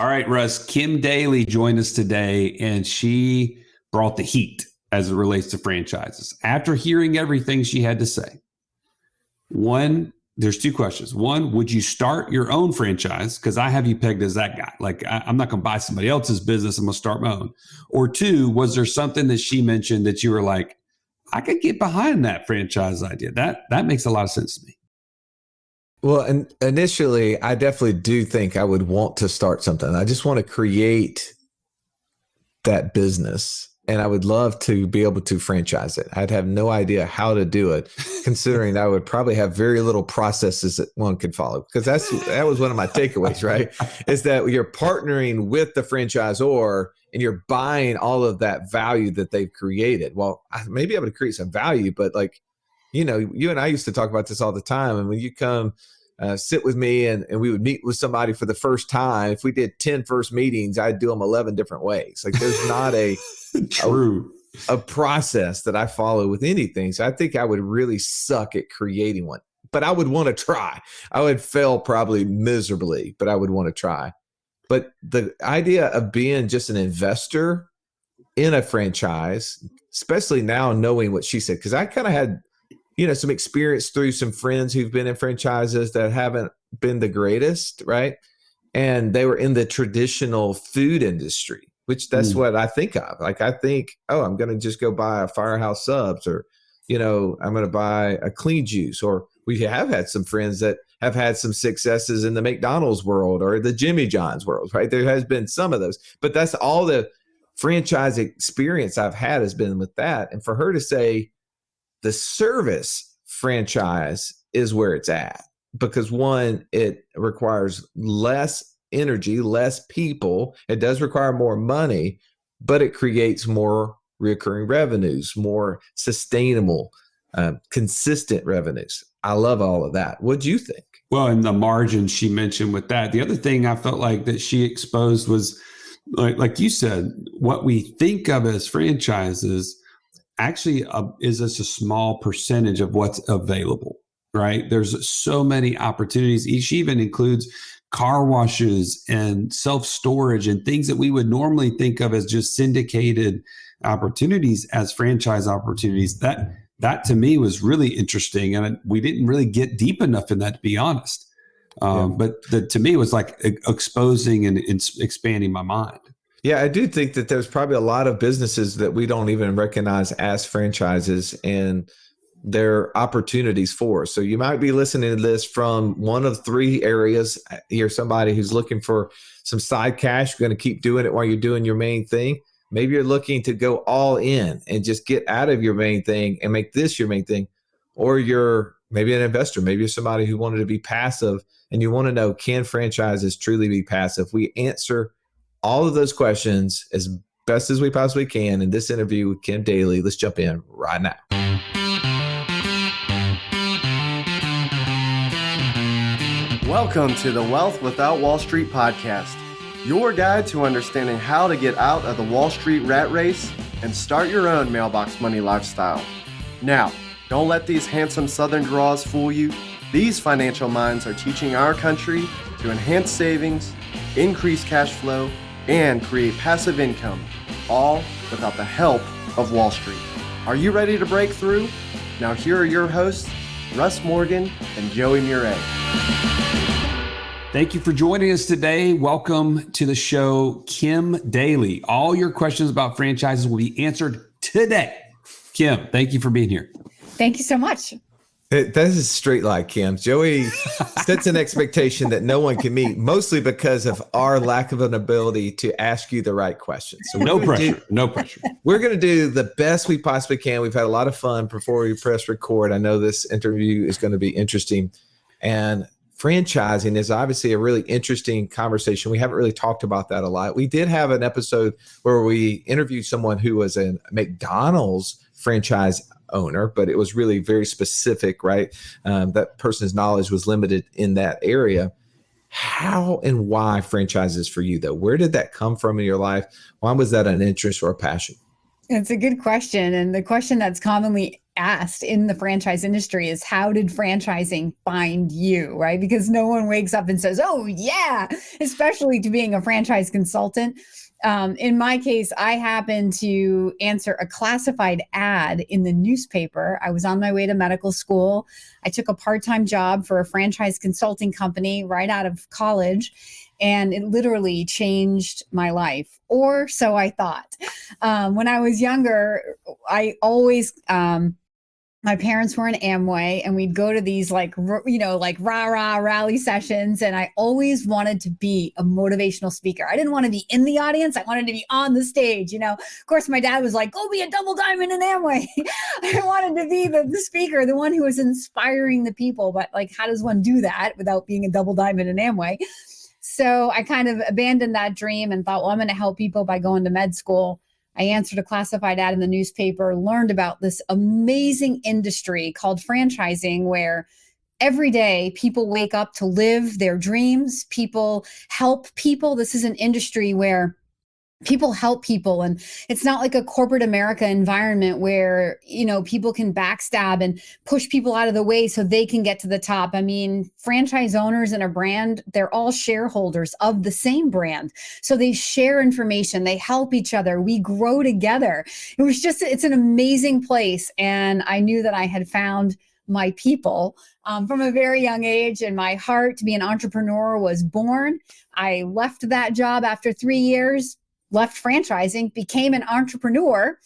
All right, Russ, Kim Daly joined us today, and she brought the heat as it relates to franchises. After hearing everything she had to say, there's two questions. One, would you start your own franchise? Because I have you pegged as that guy. Like, I'm not going to buy somebody else's business. I'm going to start my own. Or two, was there something that she mentioned that you were like, I could get behind that franchise idea? That makes a lot of sense to me. Well, and initially, I definitely do think I would want to start something. I just want to create that business, and I would love to be able to franchise it. I'd have no idea how to do it, considering I would probably have very little processes that one could follow. Because that was one of my takeaways, right? Is that you're partnering with the franchisor and you're buying all of that value that they've created. Well, maybe I would create some value, but like, you know, you and I used to talk about this all the time. And when you come sit with me and we would meet with somebody for the first time, if we did 10 first meetings, I'd do them 11 different ways. Like there's not a process that I follow with anything. So I think I would really suck at creating one, but I would want to try. I would fail probably miserably, but I would want to try. But the idea of being just an investor in a franchise, especially now knowing what she said, because I kind of had, you know, some experience through some friends who've been in franchises that haven't been the greatest, right? And they were in the traditional food industry, which that's what I think of. Like I think, oh, I'm going to just go buy a Firehouse Subs, or, you know, I'm going to buy a Clean Juice. Or we have had some friends that have had some successes in the McDonald's world or the Jimmy John's world, right? There has been some of those, but that's all the franchise experience I've had has been with that. And for her to say the service franchise is where it's at, because one, it requires less energy, less people. It does require more money, but it creates more recurring revenues, more sustainable, consistent revenues. I love all of that. What do you think? Well, and the margin she mentioned with that. The other thing I felt like that she exposed was, like you said, what we think of as franchises actually is just a small percentage of what's available, right? There's so many opportunities. Each even includes car washes and self-storage and things that we would normally think of as just syndicated opportunities as franchise opportunities. That to me was really interesting. And we didn't really get deep enough in that, to be honest. But to me, it was like exposing and expanding my mind. Yeah, I do think that there's probably a lot of businesses that we don't even recognize as franchises, and they're opportunities for us. So you might be listening to this from one of three areas. You're somebody who's looking for some side cash. You're going to keep doing it while you're doing your main thing. Maybe you're looking to go all in and just get out of your main thing and make this your main thing. Or you're maybe an investor. Maybe you're somebody who wanted to be passive and you want to know, can franchises truly be passive? We answer all of those questions as best as we possibly can in this interview with Kim Daly. Let's jump in right now. Welcome to the Wealth Without Wall Street podcast, your guide to understanding how to get out of the Wall Street rat race and start your own mailbox money lifestyle. Now, don't let these handsome Southern draws fool you. These financial minds are teaching our country to enhance savings, increase cash flow, and create passive income, all without the help of Wall Street. Are you ready to break through? Now here are your hosts, Russ Morgan and Joey Murray. Thank you for joining us today. Welcome to the show, Kim Daly. All your questions about franchises will be answered today. Kim, thank you for being here. Thank you so much. That is straight like Kim. Joey sets an expectation that no one can meet, mostly because of our lack of an ability to ask you the right questions. So no pressure. We're going to do the best we possibly can. We've had a lot of fun before we press record. I know this interview is going to be interesting. And franchising is obviously a really interesting conversation. We haven't really talked about that a lot. We did have an episode where we interviewed someone who was a McDonald's franchise owner, but it was really very specific, right? That person's knowledge was limited in that area. How and why franchises for you, though? Where did that come from in your life? Why was that an interest or a passion? It's a good question. And the question that's commonly asked in the franchise industry is, how did franchising find you, right? Because no one wakes up and says, oh yeah, especially to being a franchise consultant. In my case, I happened to answer a classified ad in the newspaper. I was on my way to medical school. I took a part-time job for a franchise consulting company right out of college, and it literally changed my life, or so I thought. When I was younger, I always, my parents were in Amway, and we'd go to these like rah-rah rally sessions. And I always wanted to be a motivational speaker. I didn't want to be in the audience. I wanted to be on the stage. Of course, my dad was like, go be a double diamond in Amway. I wanted to be the speaker, the one who was inspiring the people. But like, how does one do that without being a double diamond in Amway? So I kind of abandoned that dream and thought, well, I'm going to help people by going to med school. I answered a classified ad in the newspaper, learned about this amazing industry called franchising, where every day people wake up to live their dreams. People help people. This is an industry where people help people. And it's not like a corporate America environment where, people can backstab and push people out of the way so they can get to the top. I mean, franchise owners in a brand, they're all shareholders of the same brand. So they share information, they help each other, we grow together. It's an amazing place. And I knew that I had found my people from a very young age, and my heart to be an entrepreneur was born. I left that job after 3 years, left franchising, became an entrepreneur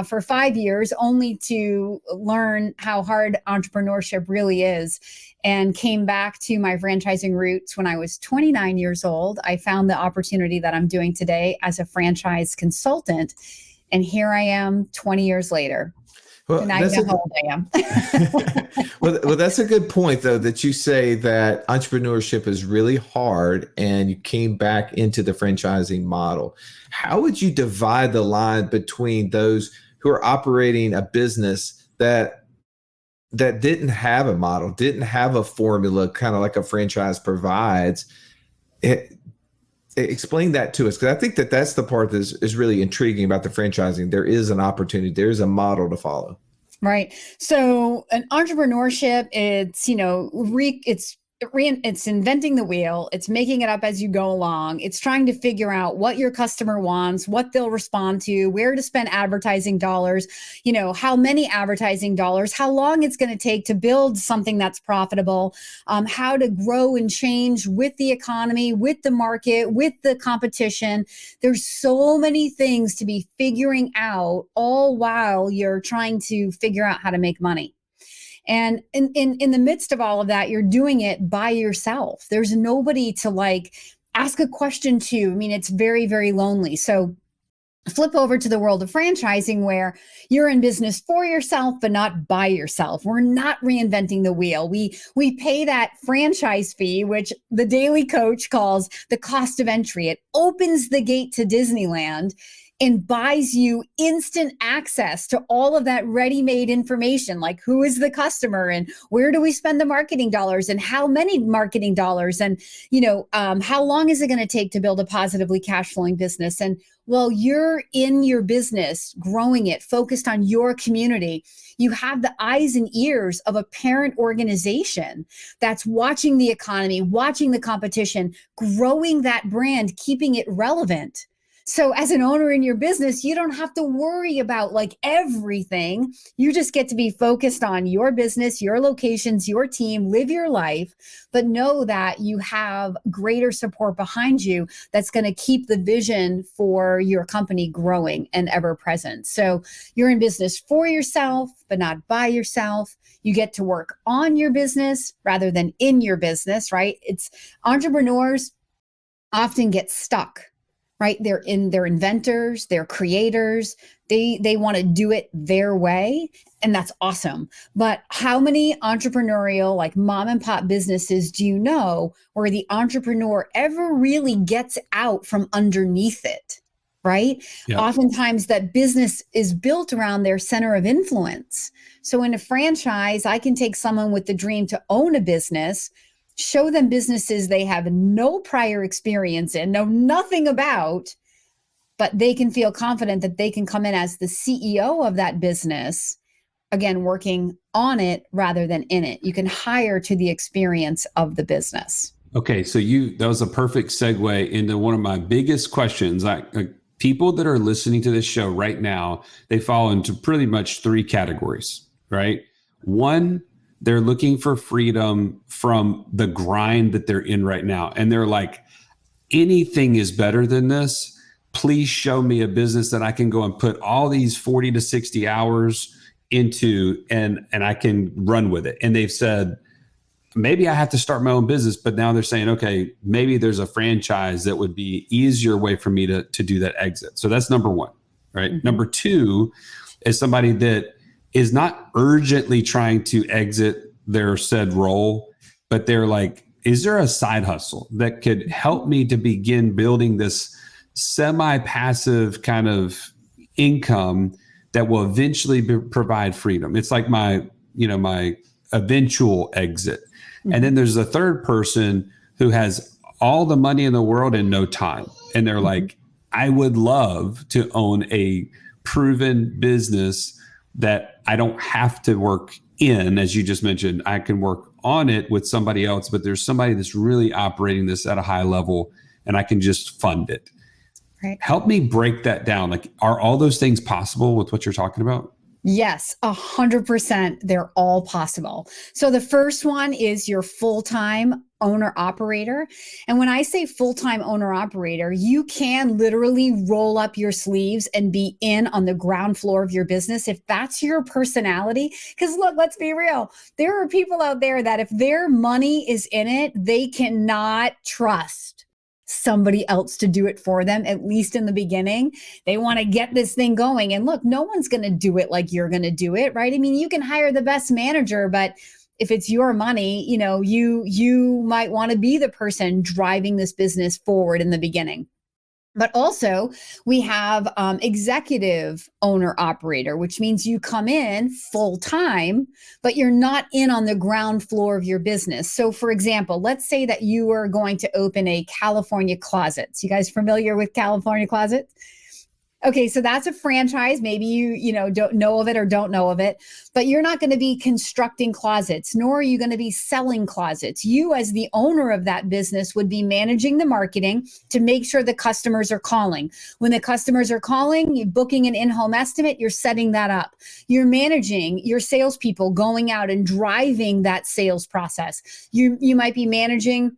for 5 years, only to learn how hard entrepreneurship really is, and came back to my franchising roots when I was 29 years old. I found the opportunity that I'm doing today as a franchise consultant. And here I am 20 years later. Well, and I know how old I am. well, that's a good point, though, that you say that entrepreneurship is really hard and you came back into the franchising model. How would you divide the line between those who are operating a business that didn't have a model, didn't have a formula, kind of like a franchise provides? Explain that to us, because I think that's the part that is really intriguing about the franchising. There is an opportunity, there's a model to follow. Right. So an entrepreneurship, it's inventing the wheel. It's making it up as you go along. It's trying to figure out what your customer wants, what they'll respond to, where to spend advertising dollars, how many advertising dollars, how long it's going to take to build something that's profitable, how to grow and change with the economy, with the market, with the competition. There's so many things to be figuring out, all while you're trying to figure out how to make money. And in the midst of all of that, you're doing it by yourself. There's nobody to ask a question to. I mean, it's very, very lonely. So flip over to the world of franchising, where you're in business for yourself, but not by yourself. We're not reinventing the wheel. We pay that franchise fee, which the Daly coach calls the cost of entry. It opens the gate to Disneyland and buys you instant access to all of that ready-made information, like who is the customer and where do we spend the marketing dollars and how many marketing dollars, and how long is it going to take to build a positively cash flowing business. And while you're in your business, growing it, focused on your community, you have the eyes and ears of a parent organization that's watching the economy, watching the competition, growing that brand, keeping it relevant. So as an owner in your business, you don't have to worry about everything. You just get to be focused on your business, your locations, your team, live your life, but know that you have greater support behind you that's going to keep the vision for your company growing and ever present. So you're in business for yourself, but not by yourself. You get to work on your business rather than in your business, right? Entrepreneurs often get stuck. Right? They're inventors, they're creators. They want to do it their way. And that's awesome. But how many entrepreneurial, mom and pop businesses do you know where the entrepreneur ever really gets out from underneath it? Right? Yeah. Oftentimes that business is built around their center of influence. So in a franchise, I can take someone with the dream to own a business, show them businesses they have no prior experience in, know nothing about, but they can feel confident that they can come in as the CEO of that business again, working on it rather than in it. You can hire to the experience of the business. Okay, so that was a perfect segue into one of my biggest questions. People that are listening to this show right now, they fall into pretty much 3 categories, right? One, they're looking for freedom from the grind that they're in right now. And they're like, anything is better than this. Please show me a business that I can go and put all these 40 to 60 hours into and I can run with it. And they've said, maybe I have to start my own business, but now they're saying, okay, maybe there's a franchise that would be easier way for me to do that exit. So that's number 1, right? Mm-hmm. Number 2 is somebody that is not urgently trying to exit their said role, but they're like, is there a side hustle that could help me to begin building this semi-passive kind of income that will eventually provide freedom? It's like my eventual exit. Mm-hmm. And then there's a third person who has all the money in the world and no time. And they're like, I would love to own a proven business that I don't have to work in, as you just mentioned. I can work on it with somebody else, but there's somebody that's really operating this at a high level and I can just fund it. Right. Help me break that down. Like, are all those things possible with what you're talking about? Yes, 100%. They're all possible. So the first one is your full-time owner operator. And when I say full-time owner operator, you can literally roll up your sleeves and be in on the ground floor of your business if that's your personality. Because look, let's be real. There are people out there that if their money is in it, they cannot trust somebody else to do it for them, at least in the beginning. They want to get this thing going. And look, no one's going to do it like you're going to do it, right? I mean, you can hire the best manager, but if it's your money, you might want to be the person driving this business forward in the beginning. But also we have executive owner operator, which means you come in full time, but you're not in on the ground floor of your business. So for example, let's say that you are going to open a California Closets. You guys familiar with California Closets? Okay, so that's a franchise. Maybe you don't know of it or don't know of it, but you're not going to be constructing closets, nor are you going to be selling closets. You, as the owner of that business, would be managing the marketing to make sure the customers are calling. When the customers are calling, you're booking an in-home estimate, you're setting that up. You're managing your salespeople going out and driving that sales process. You might be managing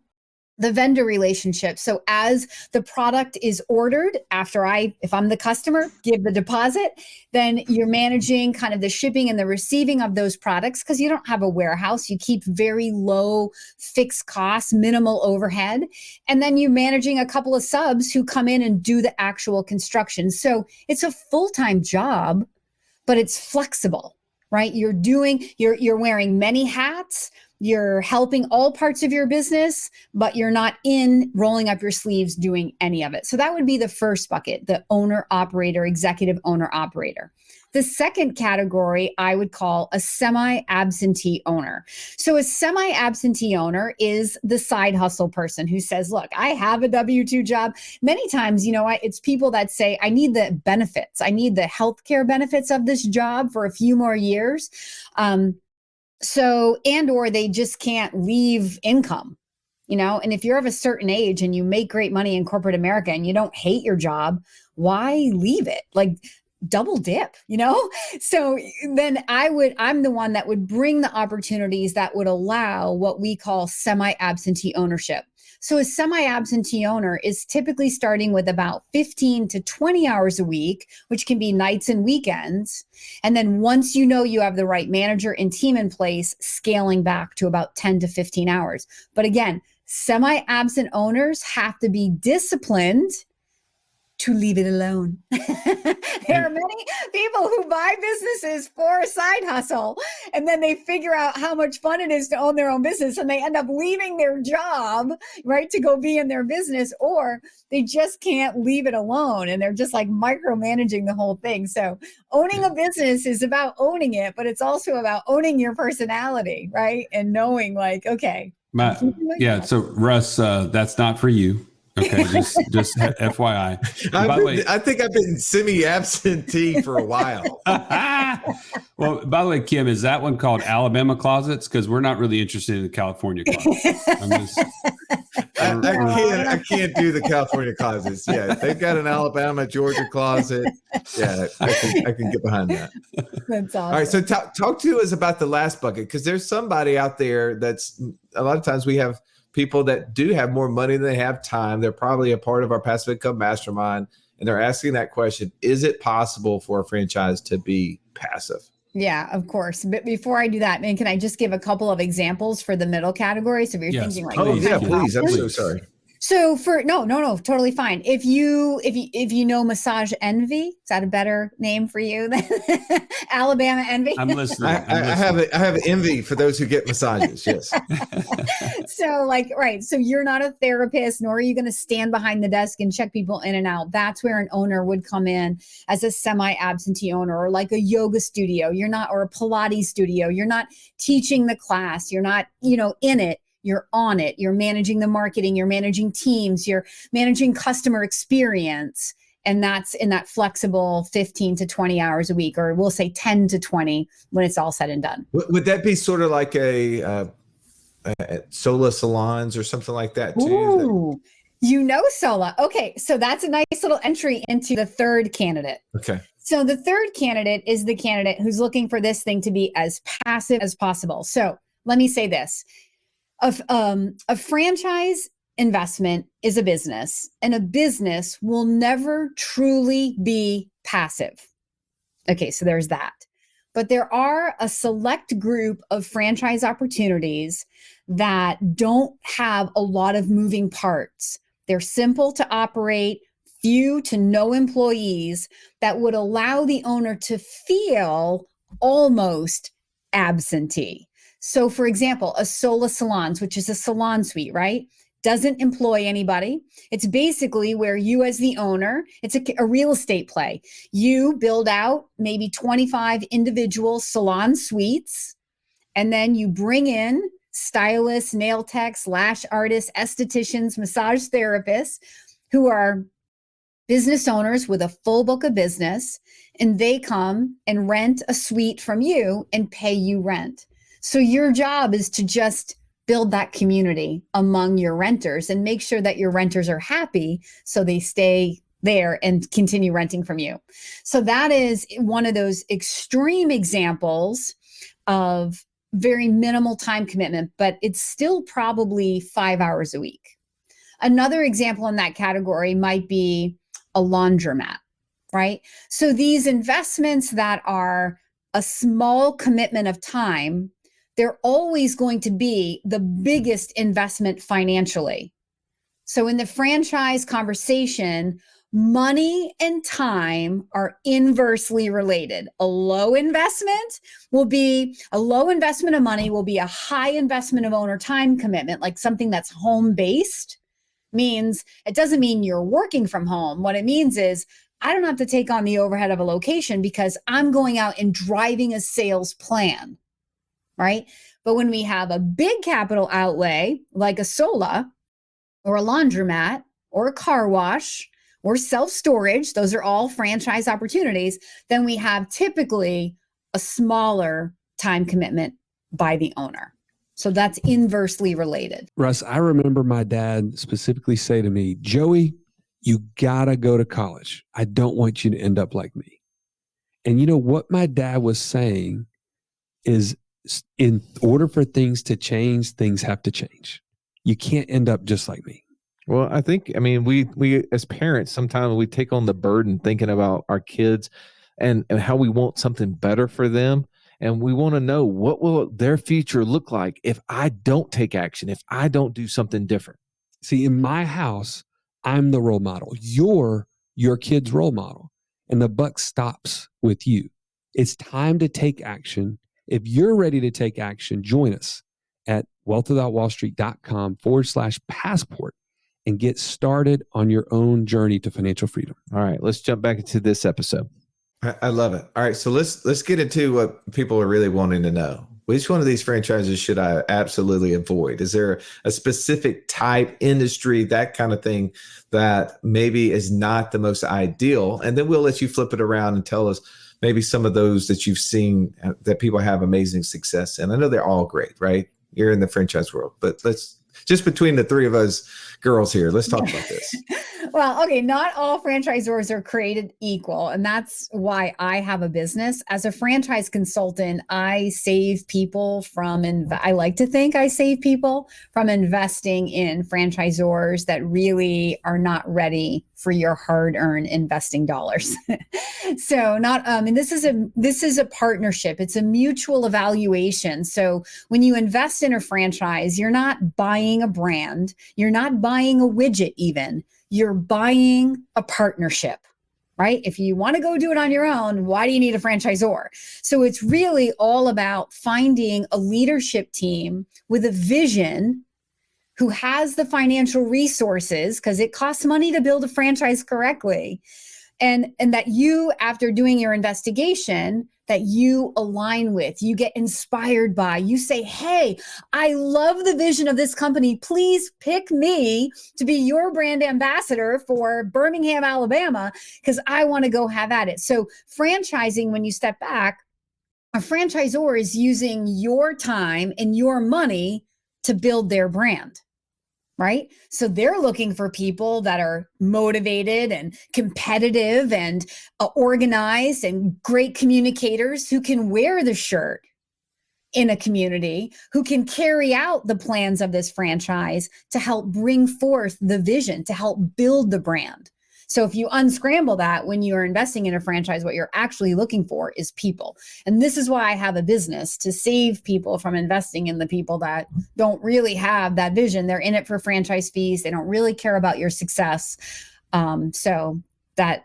the vendor relationship. So as the product is ordered, if I'm the customer, give the deposit, then you're managing kind of the shipping and the receiving of those products because you don't have a warehouse. You keep very low fixed costs, minimal overhead. And then you're managing a couple of subs who come in and do the actual construction. So it's a full-time job, but it's flexible, right? You're wearing many hats. You're helping all parts of your business, but you're not in rolling up your sleeves doing any of it. So that would be the first bucket, the owner operator, executive owner operator. The second category I would call a semi-absentee owner. So a semi-absentee owner is the side hustle person who says, look, I have a W-2 job. Many times, it's people that say, I need the benefits. I need the healthcare benefits of this job for a few more years. Or they just can't leave income, and if you're of a certain age and you make great money in corporate America and you don't hate your job, why leave it? Like double dip, So then I'm the one that would bring the opportunities that would allow what we call semi-absentee ownership. So a semi-absentee owner is typically starting with about 15 to 20 hours a week, which can be nights and weekends. And then once you have the right manager and team in place, scaling back to about 10 to 15 hours. But again, semi-absent owners have to be disciplined to leave it alone. There are many people who buy businesses for a side hustle, and then they figure out how much fun it is to own their own business, and they end up leaving their job, right, to go be in their business, or they just can't leave it alone, and they're just like micromanaging the whole thing. So owning a business is about owning it, but it's also about owning your personality, right? And knowing like, okay. So Russ, that's not for you. Okay, just FYI. I think I've been semi-absentee for a while. Well, by the way, Kim, is that one called Alabama closets? Because we're not really interested in the California closets. I can't do the California closets. Yeah, they've got an Alabama, Georgia closet. Yeah, I can get behind that. That's awesome. All right, so talk to us about the last bucket, because there's somebody out there that's, a lot of times we have people that do have more money than they have time. They're probably a part of our passive income mastermind, and they're asking that question: is it possible for a franchise to be passive? Yeah, of course. But before I do that, man, can I just give a couple of examples for the middle category? So if you're thinking like, oh yeah, please. I'm options. so sorry. So for no, totally fine. If you know Massage Envy, is that a better name for you than Alabama Envy? I'm listening. I have envy for those who get massages. Yes. So right. So you're not a therapist, nor are you going to stand behind the desk and check people in and out. That's where an owner would come in as a semi-absentee owner, or like a yoga studio. You're not, or a Pilates studio. You're not teaching the class. You're not, in it. You're on it. You're managing the marketing. You're managing teams. You're managing customer experience. And that's in that flexible 15 to 20 hours a week, or we'll say 10 to 20 when it's all said and done. Would that be sort of like a Sola salons or something like that too? Ooh, Sola. Okay. So that's a nice little entry into the third candidate. Okay. So the third candidate is the candidate who's looking for this thing to be as passive as possible. So let me say this. A franchise investment is a business, and a business will never truly be passive. Okay, so there's that. But there are a select group of franchise opportunities that don't have a lot of moving parts. They're simple to operate, few to no employees, that would allow the owner to feel almost absentee. So for example, a Sola Salons, which is a salon suite, right? Doesn't employ anybody. It's basically where you as the owner, it's a real estate play. You build out maybe 25 individual salon suites, and then you bring in stylists, nail techs, lash artists, estheticians, massage therapists who are business owners with a full book of business, and they come and rent a suite from you and pay you rent. So your job is to just build that community among your renters and make sure that your renters are happy so they stay there and continue renting from you. So that is one of those extreme examples of very minimal time commitment, but it's still probably 5 hours a week. Another example in that category might be a laundromat, right? So these investments that are a small commitment of time, they're always going to be the biggest investment financially. So in the franchise conversation, money and time are inversely related. A low investment of money will be a high investment of owner time commitment, like something that's home-based. Means it doesn't mean you're working from home. What it means is I don't have to take on the overhead of a location because I'm going out and driving a sales plan. Right? But when we have a big capital outlay, like a Sola or a laundromat or a car wash or self-storage, those are all franchise opportunities, then we have typically a smaller time commitment by the owner. So that's inversely related. Russ, I remember my dad specifically say to me, Joey, you gotta go to college. I don't want you to end up like me. And you know what my dad was saying is, in order for things to change, things have to change. You can't end up just like me. Well, I mean, we as parents, sometimes we take on the burden thinking about our kids and how we want something better for them. And we want to know, what will their future look like if I don't take action, if I don't do something different? See, in my house, I'm the role model. You're your kid's role model. And the buck stops with you. It's time to take action. If you're ready to take action, join us at wealthwithoutwallstreet.com/passport and get started on your own journey to financial freedom. All right, let's jump back into this episode. I love it. All right, so let's get into what people are really wanting to know. Which one of these franchises should I absolutely avoid? Is there a specific type, industry, that kind of thing that maybe is not the most ideal? And then we'll let you flip it around and tell us maybe some of those that you've seen that people have amazing success in? I know they're all great, right? You're in the franchise world, but let's just between the three of us girls here, let's talk about this. Well, okay, not all franchisors are created equal, and that's why I have a business. As a franchise consultant, I save people from, I like to think I save people from investing in franchisors that really are not ready for your hard-earned investing dollars. So and this is a partnership. It's a mutual evaluation. So when you invest in a franchise, you're not buying a brand, you're not buying a widget even. You're buying a partnership, right? If you want to go do it on your own, why do you need a franchisor? So it's really all about finding a leadership team with a vision who has the financial resources, because it costs money to build a franchise correctly. And that you, after doing your investigation, that you align with, you get inspired by, you say, hey, I love the vision of this company. Please pick me to be your brand ambassador for Birmingham, Alabama, because I want to go have at it. So franchising, when you step back, a franchisor is using your time and your money to build their brand. Right? So they're looking for people that are motivated and competitive and organized and great communicators who can wear the shirt in a community, who can carry out the plans of this franchise to help bring forth the vision, to help build the brand. So if you unscramble that, when you are investing in a franchise, what you're actually looking for is people. And this is why I have a business, to save people from investing in the people that don't really have that vision. They're in it for franchise fees. They don't really care about your success. So what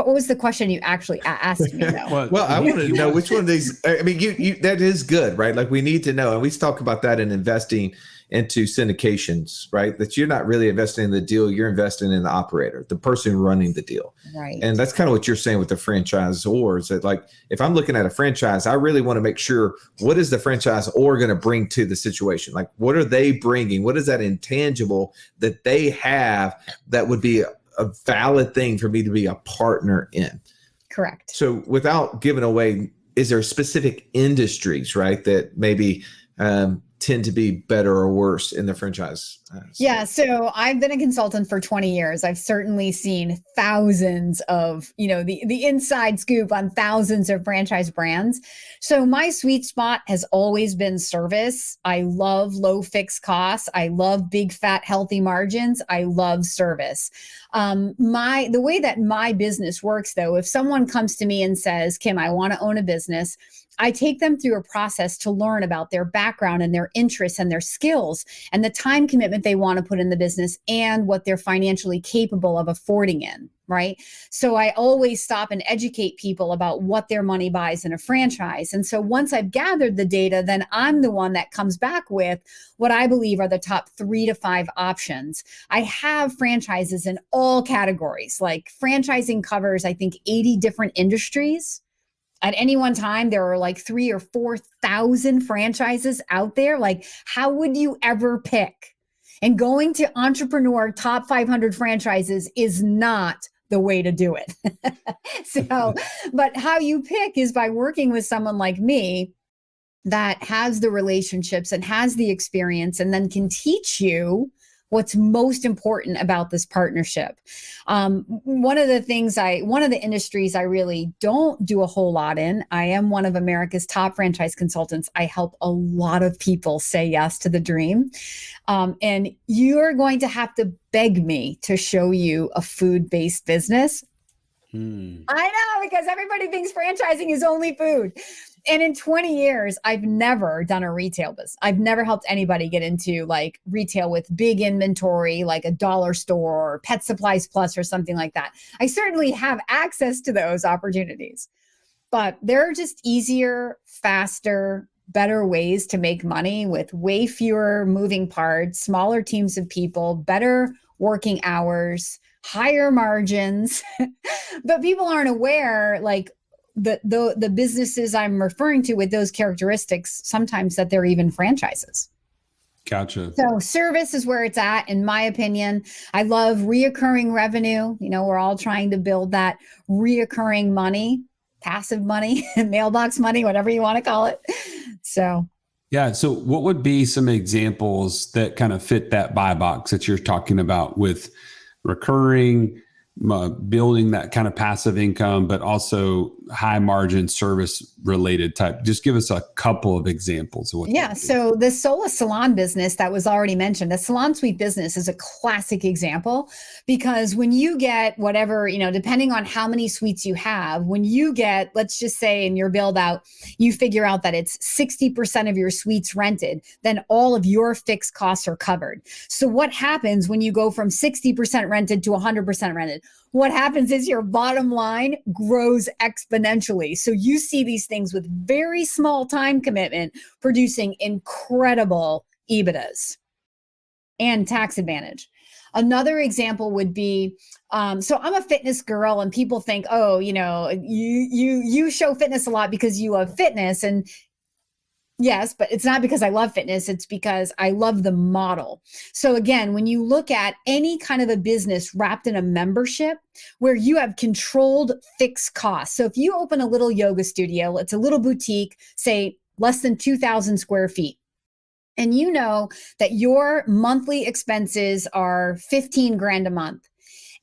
was the question you actually asked me though? Well, I want to know which one of these, I mean, you that is good, right? Like we need to know, and we talk about that in investing into syndications, right? That you're not really investing in the deal, you're investing in the operator, the person running the deal. Right. And that's kind of what you're saying with the franchisors, that like, if I'm looking at a franchise, I really want to make sure, what is the franchisor going to bring to the situation? Like, what are they bringing? What is that intangible that they have that would be a valid thing for me to be a partner in? Correct. So without giving away, is there specific industries, right, that maybe tend to be better or worse in the franchise? Yeah. So I've been a consultant for 20 years. I've certainly seen thousands of, the inside scoop on thousands of franchise brands. So my sweet spot has always been service. I love low fixed costs. I love big, fat, healthy margins. I love service. The way that my business works though, if someone comes to me and says, Kim, I want to own a business, I take them through a process to learn about their background and their interests and their skills and the time commitment they want to put in the business and what they're financially capable of affording in, right? So I always stop and educate people about what their money buys in a franchise. And so once I've gathered the data, then I'm the one that comes back with what I believe are the top 3 to 5 options. I have franchises in all categories. Like franchising covers, I think, 80 different industries. At any one time, there are like 3,000 or 4,000 franchises out there. Like, how would you ever pick? And going to Entrepreneur Top 500 franchises is not the way to do it. But how you pick is by working with someone like me that has the relationships and has the experience and then can teach you what's most important about this partnership. One of the industries I really don't do a whole lot in, I am one of America's top franchise consultants. I help a lot of people say yes to the dream. And you're going to have to beg me to show you a food-based business. I know, because everybody thinks franchising is only food. And in 20 years, I've never done a retail business. I've never helped anybody get into like retail with big inventory, like a dollar store or Pet Supplies Plus or something like that. I certainly have access to those opportunities, but they're just easier, faster, better ways to make money with way fewer moving parts, smaller teams of people, better working hours, higher margins. But people aren't aware, like, the businesses I'm referring to with those characteristics, sometimes that they're even franchises. Gotcha. So service is where it's at, in my opinion. I love reoccurring revenue. We're all trying to build that reoccurring money, passive money, mailbox money, whatever you want to call it. So Yeah. So, what would be some examples that kind of fit that buy box that you're talking about with recurring, building that kind of passive income, but also high margin service related type? Just give us a couple of examples of what. yeah, so the Sola Salon business that was already mentioned, the salon suite business is a classic example, because when you get whatever, depending on how many suites you have, when you get, let's just say in your build out, you figure out that it's 60% of your suites rented, then all of your fixed costs are covered. So what happens when you go from 60% rented to 100% rented? What happens is your bottom line grows exponentially. So you see these things with very small time commitment producing incredible EBITDAs and tax advantage. Another example would be, so I'm a fitness girl, and people think, oh, you show fitness a lot because you love fitness. And yes, but it's not because I love fitness. It's because I love the model. So again, when you look at any kind of a business wrapped in a membership where you have controlled fixed costs. So if you open a little yoga studio, it's a little boutique, say less than 2,000 square feet, and you know that your monthly expenses are 15 grand a month,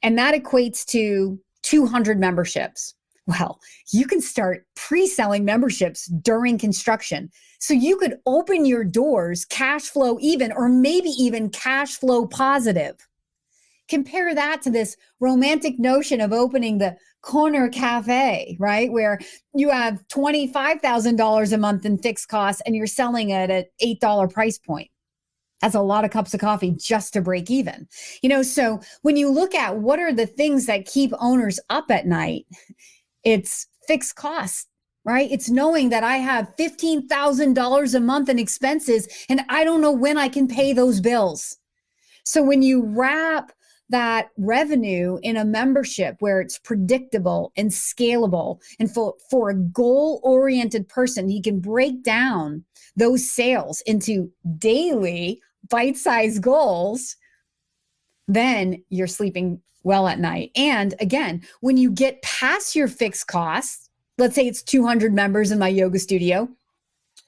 and that equates to 200 memberships. Well, you can start pre-selling memberships during construction. So you could open your doors cash flow even, or maybe even cash flow positive. Compare that to this romantic notion of opening the corner cafe, right? Where you have $25,000 a month in fixed costs and you're selling it at $8 price point. That's a lot of cups of coffee just to break even. So when you look at what are the things that keep owners up at night, it's fixed costs, right? It's knowing that I have $15,000 a month in expenses and I don't know when I can pay those bills. So when you wrap that revenue in a membership where it's predictable and scalable, and for a goal-oriented person, he can break down those sales into daily bite-sized goals, then you're sleeping well at night. And again, when you get past your fixed costs, let's say it's 200 members in my yoga studio,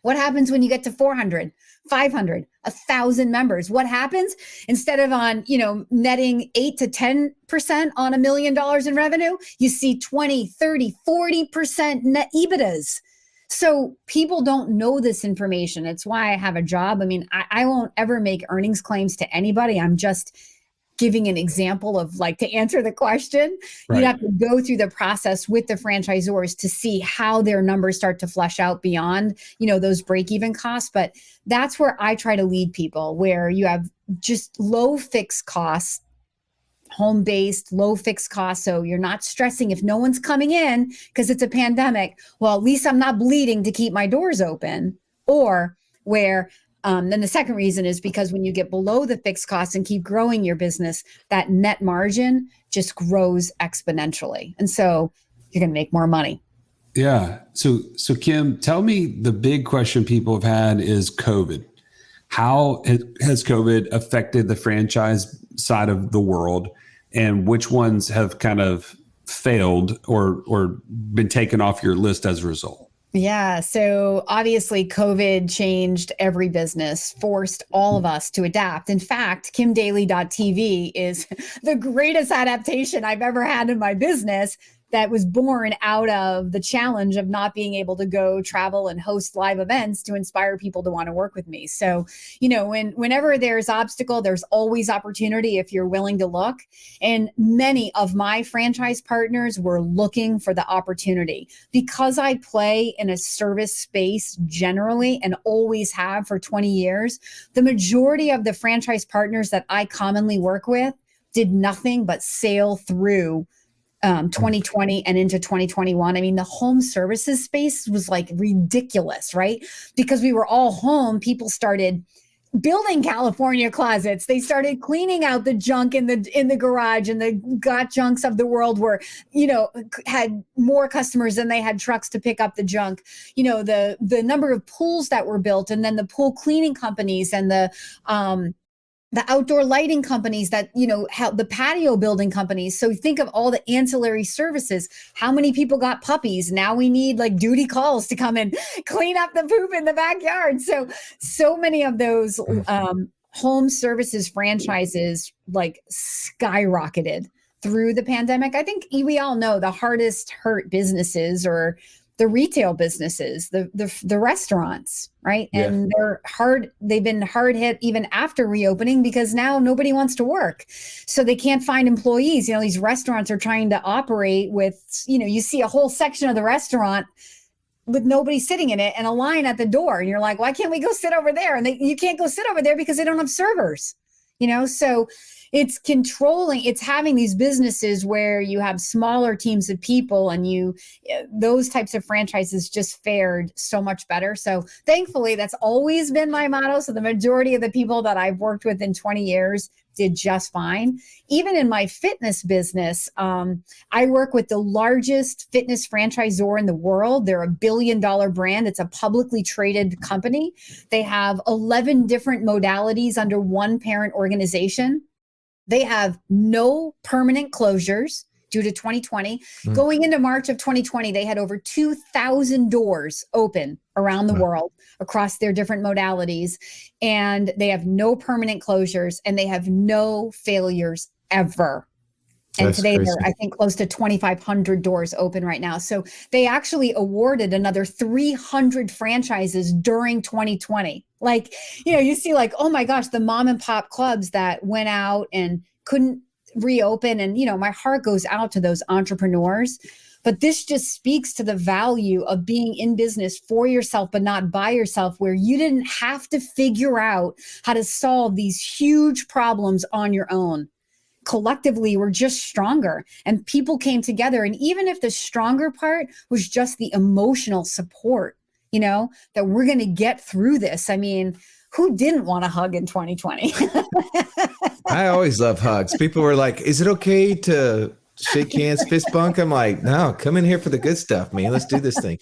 what happens when you get to 400, 500, 1,000 members? What happens? Instead of on, netting 8 to 10% on $1 million in revenue, you see 20, 30, 40% net EBITDAs. So people don't know this information. It's why I have a job. I mean, I won't ever make earnings claims to anybody. I'm just giving an example of, like, to answer the question, Right. You have to go through the process with the franchisors to see how their numbers start to flesh out beyond, those break-even costs. But that's where I try to lead people, where you have just low fixed costs, home-based, low fixed costs. So you're not stressing if no one's coming in because it's a pandemic. Well, at least I'm not bleeding to keep my doors open. Or where then the second reason is because when you get below the fixed costs and keep growing your business, that net margin just grows exponentially. And so you're going to make more money. Yeah. So Kim, tell me, the big question people have had is COVID. How has COVID affected the franchise side of the world, and which ones have kind of failed or been taken off your list as a result? Yeah. So obviously COVID changed every business, forced all of us to adapt. In fact, KimDaly.tv is the greatest adaptation I've ever had in my business, that was born out of the challenge of not being able to go travel and host live events to inspire people to want to work with me. So, whenever there's obstacle, there's always opportunity if you're willing to look. And many of my franchise partners were looking for the opportunity. Because I play in a service space generally and always have for 20 years, the majority of the franchise partners that I commonly work with did nothing but sail through 2020 and into 2021. I mean, the home services space was like ridiculous, right? Because we were all home. People started building California closets. They started cleaning out the junk in the garage, and the got junks of the world were, had more customers than they had trucks to pick up the junk. The number of pools that were built, and then the pool cleaning companies and the outdoor lighting companies that, the patio building companies. So think of all the ancillary services. How many people got puppies? Now we need like duty calls to come and clean up the poop in the backyard. So many of those home services franchises like skyrocketed through the pandemic. I think we all know the hardest hurt businesses or the retail businesses, the restaurants, right? Yeah. And they've been hard hit even after reopening, because now nobody wants to work. So they can't find employees. These restaurants are trying to operate with, you see a whole section of the restaurant with nobody sitting in it and a line at the door. And you're like, why can't we go sit over there? And you can't go sit over there because they don't have servers, so it's having these businesses where you have smaller teams of people, and those types of franchises just fared so much better. So thankfully, that's always been my motto. So the majority of the people that I've worked with in 20 years did just fine. Even in my fitness business, I work with the largest fitness franchisor in the world. They're $1 billion brand. It's a publicly traded company. They have 11 different modalities under one parent organization. They have no permanent closures due to 2020. Going into March of 2020, they had over 2,000 doors open around the world across their different modalities. And they have no permanent closures, and they have no failures ever. And That's today crazy. they're, I think, close to 2,500 doors open right now. So they actually awarded another 300 franchises during 2020. Like, you see like, oh my gosh, the mom and pop clubs that went out and couldn't reopen. And, my heart goes out to those entrepreneurs. But this just speaks to the value of being in business for yourself, but not by yourself, where you didn't have to figure out how to solve these huge problems on your own. Collectively, we're just stronger, and people came together. And even if the stronger part was just the emotional support, that we're going to get through this. I mean, who didn't want a hug in 2020? I always love hugs. People were like, is it okay to shake hands, fist bump? I'm like, no, come in here for the good stuff, man. Let's do this thing.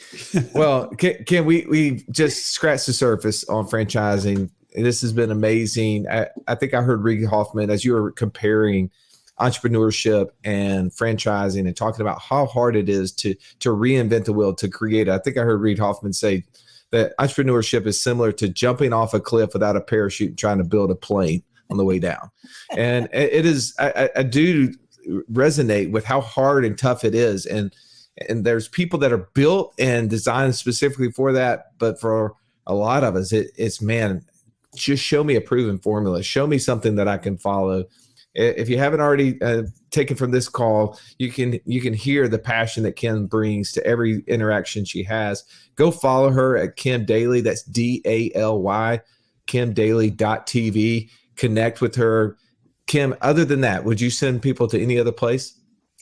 Well, Kim, we just scratched the surface on franchising. This has been amazing. I think I heard Reid Hoffman, as you were comparing entrepreneurship and franchising and talking about how hard it is to reinvent the wheel, to create it. I think I heard Reid Hoffman say that entrepreneurship is similar to jumping off a cliff without a parachute and trying to build a plane on the way down. And it is, I do resonate with how hard and tough it is. And there's people that are built and designed specifically for that. But for a lot of us, it's, man, just show me a proven formula. Show me something that I can follow. If you haven't already taken from this call, you can hear the passion that Kim brings to every interaction she has. Go follow her at Kim Daly. That's DALY, KimDaly.tv. Connect with her. Kim, other than that, would you send people to any other place?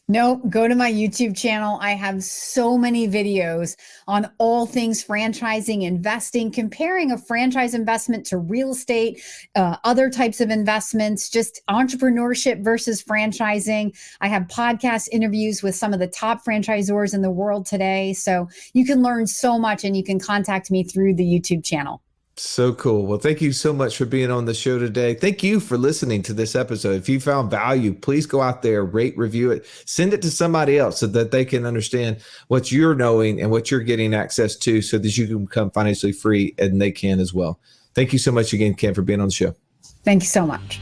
No, go to my YouTube channel. I have so many videos on all things franchising, investing, comparing a franchise investment to real estate, other types of investments, just entrepreneurship versus franchising. I have podcast interviews with some of the top franchisors in the world today. So you can learn so much, and you can contact me through the YouTube channel. So cool. Well, thank you so much for being on the show today. Thank you for listening to this episode. If you found value, please go out there, rate, review it, send it to somebody else so that they can understand what you're knowing and what you're getting access to, so that you can become financially free, and they can as well. Thank you so much again, Kim, for being on the show. Thank you so much.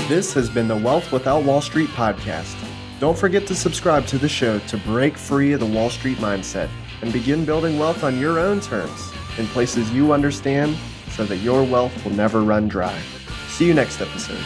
This has been the Wealth Without Wall Street podcast. Don't forget to subscribe to the show to break free of the Wall Street mindset and begin building wealth on your own terms in places you understand, so that your wealth will never run dry. See you next episode.